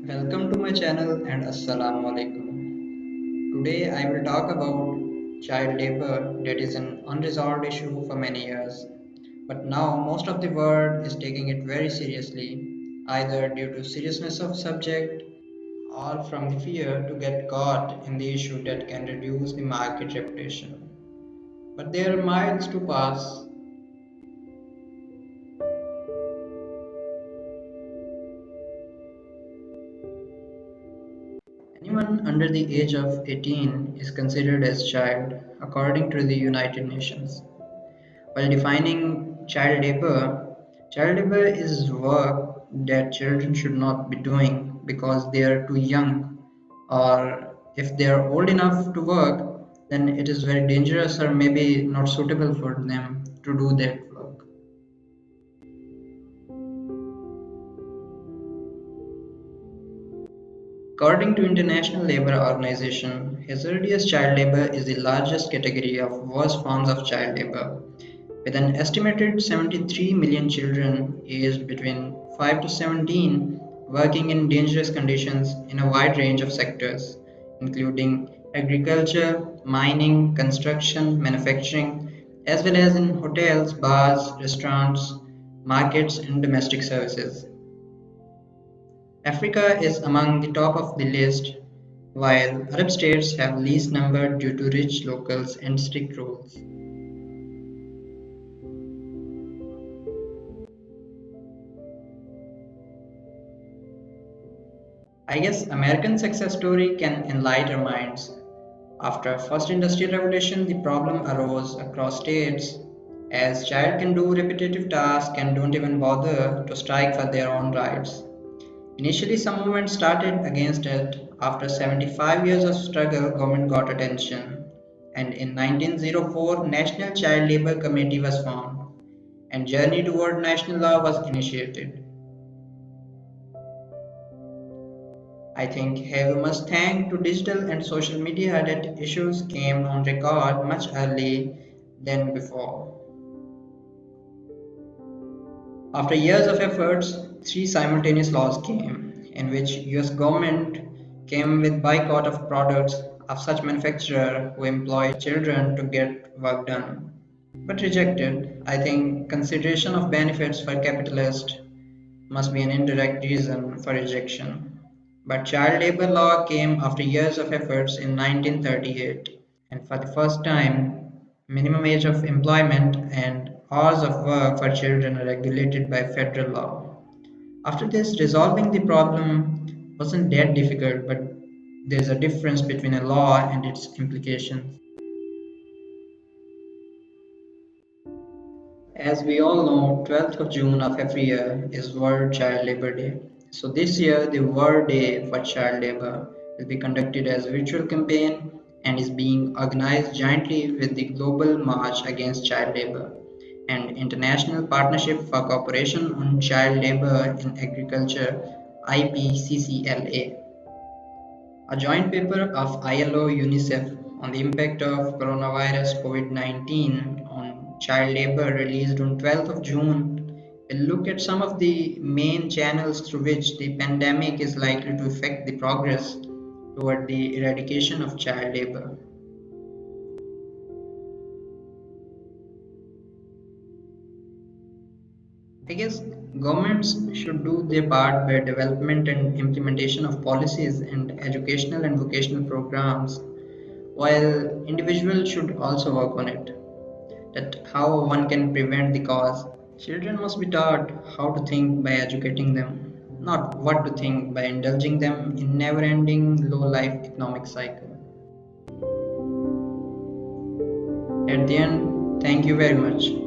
Welcome to my channel and Assalamu alaikum. Today I will talk about child labor that is an unresolved issue for many years. But now most of the world is taking it very seriously, either due to seriousness of subject or from the fear to get caught in the issue that can reduce the market reputation. But there are miles to pass. Anyone under the age of 18 is considered as child according to the United Nations. While defining child labor is work that children should not be doing because they are too young, or if they are old enough to work, then it is very dangerous or maybe not suitable for them to do that work. According to International Labour Organization, hazardous child labor is the largest category of worst forms of child labor, with an estimated 73 million children aged between 5 to 17 working in dangerous conditions in a wide range of sectors, including agriculture, mining, construction, manufacturing, as well as in hotels, bars, restaurants, markets, and domestic services. Africa is among the top of the list, while Arab states have least number due to rich locals and strict rules. I guess American success story can enlighten our minds. After first industrial revolution, the problem arose across states as child can do repetitive tasks and don't even bother to strike for their own rights. Initially, some movement started against it. After 75 years of struggle, government got attention, and in 1904, National Child Labor Committee was formed, and journey toward national law was initiated. I think we must thank to digital and social media that issues came on record much early than before. After years of efforts, three simultaneous laws came, in which US government came with boycott of products of such manufacturer who employ children to get work done. But rejected, I think consideration of benefits for capitalists must be an indirect reason for rejection. But child labor law came after years of efforts in 1938, and for the first time, minimum age of employment and hours of work for children are regulated by federal law. After this, resolving the problem wasn't that difficult, but there's a difference between a law and its implications. As we all know, 12th of June of every year is World Child Labor Day. So this year, the World Day for Child Labor will be conducted as a virtual campaign and is being organized jointly with the Global March Against Child Labor and International Partnership for Cooperation on Child Labor in Agriculture IPCCLA. A joint paper of ILO UNICEF on the impact of coronavirus COVID-19 on child labor released on 12th of June will look at some of the main channels through which the pandemic is likely to affect the progress toward the eradication of child labor. I guess governments should do their part by development and implementation of policies and educational and vocational programs, while individuals should also work on it. That how one can prevent the cause. Children must be taught how to think by educating them, not what to think by indulging them in never-ending low-life economic cycle. At the end, thank you very much.